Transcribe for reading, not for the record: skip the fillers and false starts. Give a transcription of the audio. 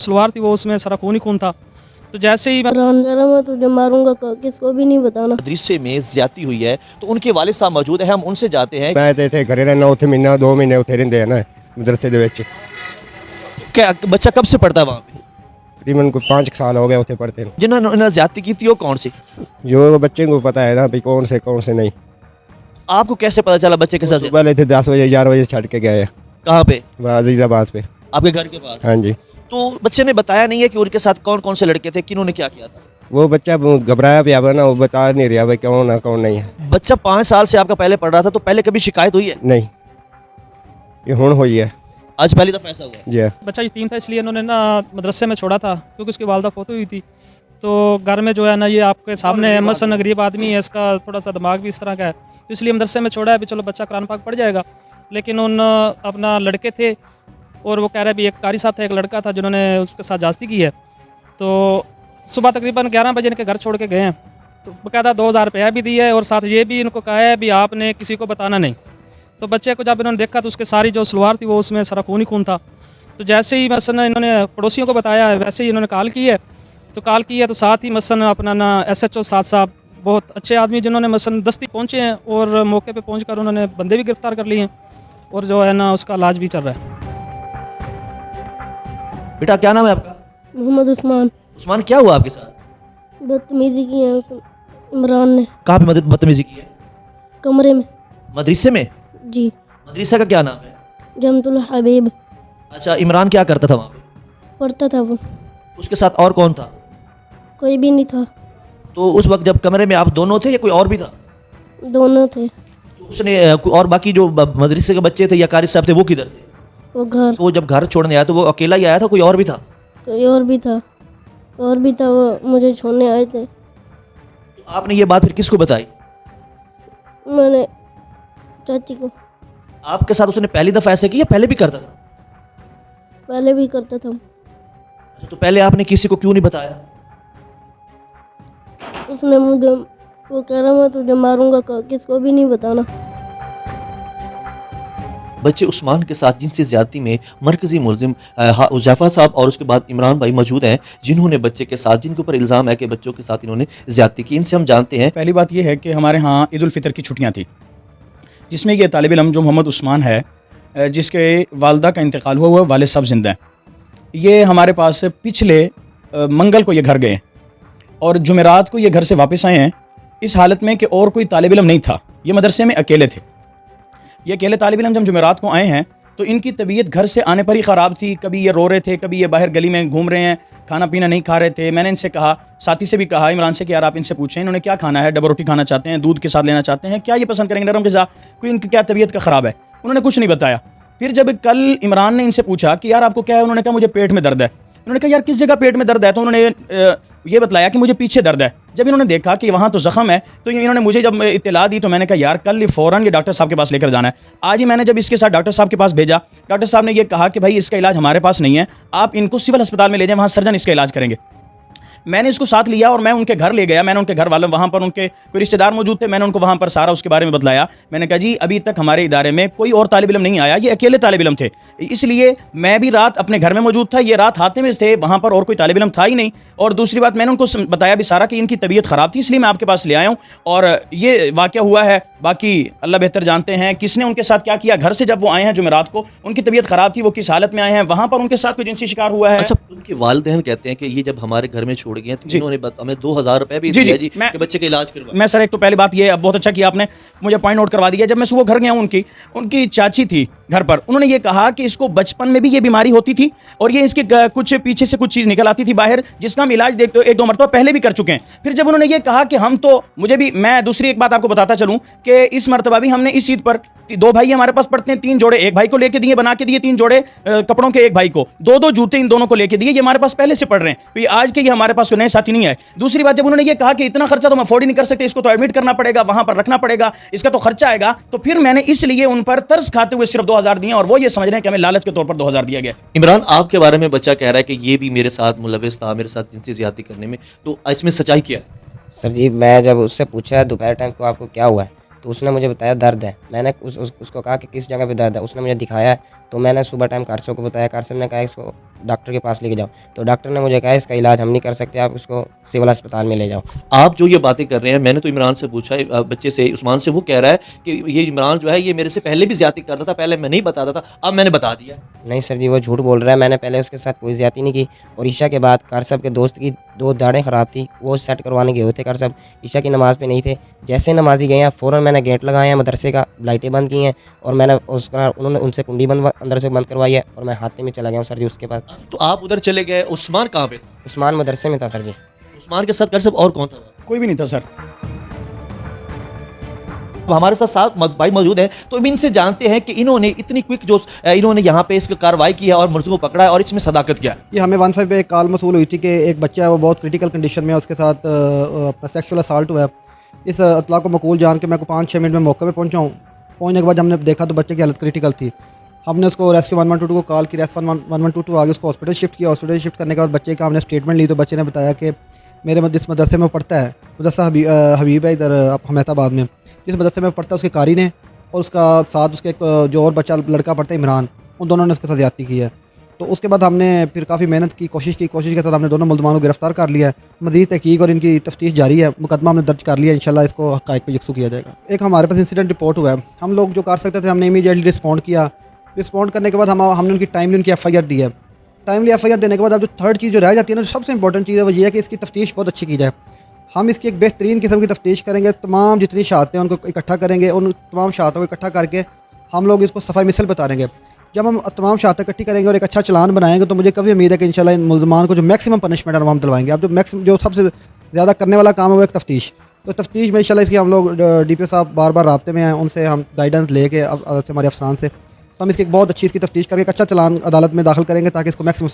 सलवार थी वो उसमें सारा खून ही खून था। तो जैसे ही मैं तुझे मारूंगा किसको भी नहीं बताना। दृश्य में ज्यादती हुई है तो उनके वालिद साहब मौजूद है, हम उनसे जाते हैं। मैं तो इतने घरे रहना, उत्थे महीना 2 महीने उत्थे रहिंदे हैं ना मदरसे दे विच। क्या बच्चा कब से पढ़ता है वहाँ पे? तकरीबन को 5 साल हो गए उत्थे पढ़ते हैं। जिन्होंने ज्यादती की थी वो कौन सी? जो बच्चे को पता है ना भाई कौन से नहीं। आपको कैसे पता चला बच्चे के साथ? पहले थे 10 बजे 11 बजे छड़ के गए। कहाँ पे? अजीजाबाद पे, आपके घर के पास? हाँ जी। तो बच्चे ने बताया नहीं है कि उनके साथ कौन कौन से लड़के थे, किन्होंने क्या किया था? वो बच्चा घबराया पिया ना, वो बता नहीं रहा भाई कौन है कौन नहीं है। बच्चा 5 साल से आपका पहले पढ़ रहा था, तो पहले कभी शिकायत हुई है? नहीं, ये हुण हुई है, आज पहली दफा ऐसा हुआ है? जी। बच्चा यतीम था इसलिए इन्होंने ना मदरसे में छोड़ा था, क्योंकि उसकी वालदा फौत हुई थी। तो घर में जो है ना, ये आपके सामने है, मसन गरीब आदमी है, इसका थोड़ा सा दिमाग भी इस तरह का है, तो इसलिए मदरसे में छोड़ा है भी चलो बच्चा कुरान पाक पढ़ जाएगा। लेकिन उन अपना लड़के थे और वो कह रहे भी एक कारी साहब था, एक लड़का था जिन्होंने उसके साथ जास्ती की है। तो सुबह तकरीबन 11 बजे इनके घर छोड़ के गए हैं, तो बाकायदा 2000 रुपया भी दिया है और साथ ये भी इनको कहा है भी आपने किसी को बताना नहीं। तो बच्चे को जब इन्होंने देखा तो उसके सारी जो सलवार थी वो उसमें सारा खून ही खून था। तो जैसे ही मसन इन्होंने पड़ोसियों को बताया है, वैसे ही इन्होंने कॉल की है। तो साथ ही मसन अपना ना SHO साहब बहुत अच्छे आदमी जिन्होंने मसन दस्ती पहुँचे हैं और मौके पे पहुँच कर उन्होंने बंदे भी गिरफ्तार कर लिए हैं और जो है ना उसका इलाज भी चल रहा है। बेटा क्या नाम है आपका? मोहम्मद उस्मान। उस्मान, क्या हुआ आपके साथ? बदतमीजी की है इमरान ने। कहाँ पे बदतमीजी की है? कमरे में। मदरसे में? जी। मदरसा का क्या नाम है? जमतुल हबीब। अच्छा, इमरान क्या करता था वहाँ पे? पढ़ता था वो। उसके साथ और कौन था? कोई भी नहीं था। तो उस वक्त जब कमरे में आप दोनों थे या कोई और भी था? दोनों थे। तो उसने और बाकी जो मदरसे के बच्चे थे या कारी साहब थे वो किधर थे? वो घर। तो जब घर छोड़ने आया तो वो अकेला ही आया था, कोई और भी था? कोई और भी था, वो मुझे छोड़ने आए थे। तो आपने ये बात फिर किसको बताई? मैंने चाची को। आपके साथ उसने पहली दफ़ा ऐसे किया, पहले भी करता था? पहले भी करता था। तो पहले आपने किसी को क्यों नहीं बताया? उसने मुझे, वो कह रहा मैं तुझे मारूंगा किसको भी नहीं बताना। बच्चे उस्मान के साथ जिनसी ज्यादती में मरकजी मुलजिम उज़ैफ़ा साहब और उसके बाद इमरान भाई मौजूद हैं, जिन्होंने बच्चे के साथ, जिनके ऊपर इल्ज़ाम है कि बच्चों के साथ इन्होंने ज्यादती की। इनसे हम जानते हैं। पहली बात यह है कि हमारे यहाँ ईद उल फितर की छुट्टियाँ थी, जिसमें ये तालिब इल्म जो मोहम्मद उस्मान है, जिसके वालदा का इंतकाल हुआ हुआ, वालिद साहब जिंदा हैं, ये हमारे पास पिछले मंगल को ये घर गए और जुमेरात को ये घर से वापस आए हैं इस हालत में कि और कोई तालिब इल्म नहीं था, ये मदरसे में अकेले थे। ये अकेले तालिब इल्म जब जुमेरात को आए हैं तो इनकी तबीयत घर से आने पर ही ख़राब थी। कभी ये रो रहे थे, कभी ये बाहर गली में घूम रहे हैं, खाना पीना नहीं खा रहे थे। मैंने इनसे कहा, साथी से भी कहा, इमरान से कि यार आप इनसे पूछें इन्होंने क्या खाना है, डबल रोटी खाना चाहते हैं, दूध के साथ लेना चाहते हैं, क्या ये पसंद करेंगे नरम ग़िज़ा, कोई इनकी क्या तबीयत का ख़राब है? उन्होंने कुछ नहीं बताया। फिर जब कल इमरान ने इनसे पूछा कि यार आपको क्या है, उन्होंने कहा मुझे पेट में दर्द है। उन्होंने कहा यार किस जगह पेट में दर्द है? तो उन्होंने ये बतलाया कि मुझे पीछे दर्द है। जब इन्होंने देखा कि वहाँ तो ज़ख़म है तो इन्होंने मुझे जब इत्तला दी तो मैंने कहा यार कल फ़ौरन ये डॉक्टर साहब के पास लेकर जाना है। आज ही मैंने जब इसके साथ डॉक्टर साहब के पास भेजा, डॉक्टर साहब ने ये कहा कि भाई इसका इलाज हमारे पास नहीं है, आप इनको सिविल अस्पताल में ले जाएं, वहाँ सर्जन इसका इलाज करेंगे। मैंने इसको साथ लिया और मैं उनके घर ले गया। मैंने उनके घर वालों, वहाँ पर उनके कोई रिश्तेदार मौजूद थे, मैंने उनको वहाँ पर सारा उसके बारे में बतलाया। मैंने कहा जी अभी तक हमारे इदारे में कोई और तालिब इल्म नहीं आया, ये अकेले तालिब इल्म थे, इसलिए मैं भी रात अपने घर में मौजूद था, ये रात हाथे में थे, वहाँ पर और कोई तालिब इल्म था ही नहीं। और दूसरी बात मैंने उनको बताया भी सारा कि इनकी तबीयत ख़राब थी, इसलिए मैं आपके पास ले आया हूँ और ये वाक़या हुआ है। बाकी अल्लाह बेहतर जानते हैं किसने उनके साथ क्या किया। घर से जब वो आए हैं जुमेरात को, उनकी तबीयत ख़राब थी, वो किस हालत में आए हैं, वहाँ पर उनके साथ कोई जिनसी शिकार हुआ है। अच्छा, उनके वालिदैन कहते हैं कि ये जब हमारे घर में छोड़ गए तो इन्होंने हमें 2000 रुपए भी दिया जी कि बच्चे का इलाज करवा। मैं सर एक तो पहली बात ये, अब बहुत अच्छा किया आपने मुझे पॉइंट नोट करवा दिया। जब मैं सुबह घर गया हूँ, उनकी चाची थी घर पर, उन्होंने ये कहा कि इसको बचपन में भी ये बीमारी होती थी और ये इसके कुछ पीछे से कुछ चीज़ निकल आती थी बाहर, जिसका हम इलाज एक दो मरतबा पहले भी कर चुके हैं। फिर जब उन्होंने ये कहा कि हम तो मुझे भी, मैं दूसरी एक बात आपको बताता चलूँ कि इस मरतबा भी हमने इस ईद पर 2 भाई हमारे पास पढ़ते हैं, 3 जोड़े एक भाई को लेके दिए, बना के दिए 3 जोड़े कपड़ों के, एक भाई को 2 जूते इन दोनों को लेके दिए। ये हमारे पास पहले से पढ़ रहे हैं, तो ये आज के ये हमारे पास नए साथी नहीं आए। दूसरी बात, जब उन्होंने ये कहा कि इतना खर्चा तो हम अफोर्ड ही नहीं कर सकते, इसको तो एडमिट करना पड़ेगा, वहां पर रखना पड़ेगा, इसका तो खर्चा आएगा, तो फिर मैंने इसलिए उन पर तरस खाते हुए सिर्फ 2000 दिए और वो ये समझ रहे हैं कि हमें लालच के तौर पर 2000 दिया गया। इमरान, आपके बारे में बच्चा कह रहा है कि ये भी मेरे साथ मुलविस था, मेरे साथ जिनसी ज्यादती करने में, तो इसमें सच्चाई क्या है? सर जी, मैं जब उससे पूछा दोपहर टाइम को आपको क्या हुआ है, तो उसने मुझे बताया दर्द है। मैंने उसको कहा कि किस जगह पे दर्द है, उसने मुझे दिखाया तो मैंने सुबह टाइम कारसब को बताया, कारसब ने कहा इसको डॉक्टर के पास लेके जाओ, तो डॉक्टर ने मुझे कहा इसका इलाज हम नहीं कर सकते, आप उसको सिविल अस्पताल में ले जाओ। आप जो ये बातें कर रहे हैं, मैंने तो इमरान से पूछा है, बच्चे से, उस्मान से, वो कह रहा है कि ये इमरान जो है ये मेरे से पहले भी ज्यादती करता था, पहले मैं नहीं बताता था, अब मैंने बता दिया। नहीं सर जी, वो झूठ बोल रहा है, मैंने पहले उसके साथ कोई ज़्यादती नहीं की। और ईशा के बाद कारसब के दोस्त की 2 दाढ़ें ख़राब थी, वो सेट करवाने गए हुए थे कारसब, ईशा की नमाज़ पे नहीं थे। जैसे नमाजी गए हैं फ़ौरन मैंने गेट लगाए हैं मदरसे का, लाइटें बंद की हैं और मैंने उसका उन्होंने उनसे कुंडी बंद अंदर से बंद करवाई है और मैं हाथे में चला गया हूँ सर जी उसके पास। तो आप उधर चले गए, उस्मान कहाँ पे था? उस्मान मदरसे में था सर जी। उस्मान के साथ कारसब और कौन था? कोई भी नहीं था सर। अब हमारे साथ भाई मौजूद हैं, तो हम इनसे जानते हैं कि इन्होंने इतनी क्विक जो इन्होंने यहाँ पे इसकी कार्रवाई की है और मुलजिम को पकड़ा है और इसमें सदाकत क्या है। ये हमें 15 पे एक कॉल मसूल हुई थी कि एक बच्चा है वो बहुत क्रिटिकल कंडीशन में है, उसके साथ अपना सेक्सुअल असॉल्ट हुआ है। इस इतला को मकूल जान के मैं को 5-6 मिनट में मौके पे पहुंचा हूँ। पहुंचने के बाद हमने देखा तो बच्चे की हालत क्रिटिकल थी। हमने उसको रेस्क्यू 1122 को कॉल की, रेस्क्यू 1122 आगे उसको हॉस्पिटल शिफ्ट किया। हॉस्पिटल शिफ्ट करने के बाद बच्चे का हमने स्टेटमेंट ली, तो बच्चे ने बताया कि मेरे जिस मदरसे में पढ़ता है, मदरसा हबीब है इधर हमैताबाद में, जिस मदरसे में पढ़ता है उसके कारी ने और उसका साथ उसके एक जो और बच्चा लड़का पढ़ता है इमरान, उन दोनों ने उसके साथ ज़्यादती की है। तो उसके बाद हमने फिर काफ़ी मेहनत की, कोशिश के साथ हमने दोनों मुलज़मान को गिरफ्तार कर लिया है। मज़ीद तहकीक और इनकी तफ्तीश जारी है, मुकदमा हमने दर्ज कर लिया, इंशाल्लाह इसको हक़ाइक़ पे यकसू किया जाएगा। एक हमारे पास इंसिडेंट रिपोर्ट हुआ है, हम लोग जो कर सकते थे हमने इमीडिएटली रिस्पॉन्ड किया। रिस्पॉन्ड करने के बाद हमने उनकी टाइमली उनकी FIR दी है। टाइमली FIR देने के बाद अब जो थर्ड चीज़ जो रह जाती है ना, सबसे इंपॉर्टेंट चीज़ है वो ये है कि इसकी तफ्तीश बहुत अच्छी की जाए। हम इसकी एक बेहतरीन किस्म की तफ्तीश करेंगे, तमाम जितनी शहादतें हैं उनको इकट्ठा करेंगे, उन तमाम शहादतों को इकट्ठा करके हम लोग इसको सफाई मिसल बताएंगे। जब हम तमाम शहादतें इकट्ठी करेंगे और एक अच्छा चलान बनाएंगे तो मुझे कभी उम्मीद है कि इंशाल्लाह इन मुल्ज़मान को जो मैक्सिमम पनिशमेंट है वो हम दिलवाएंगे। अब जो सबसे ज़्यादा करने वाला काम है वो एक तफ्तीश, तो तफ्तीश में इंशाल्लाह इसकी हम लोग DPO साहब बार बार राब्ते में हैं, उनसे हम गाइडेंस लेके हमारे अफसरान से, तो हम इसकी एक बहुत अच्छी इसकी तफ्तीश करके एक अच्छा चलान अदालत में दाखिल करेंगे ताकि इसको मैक्सिमम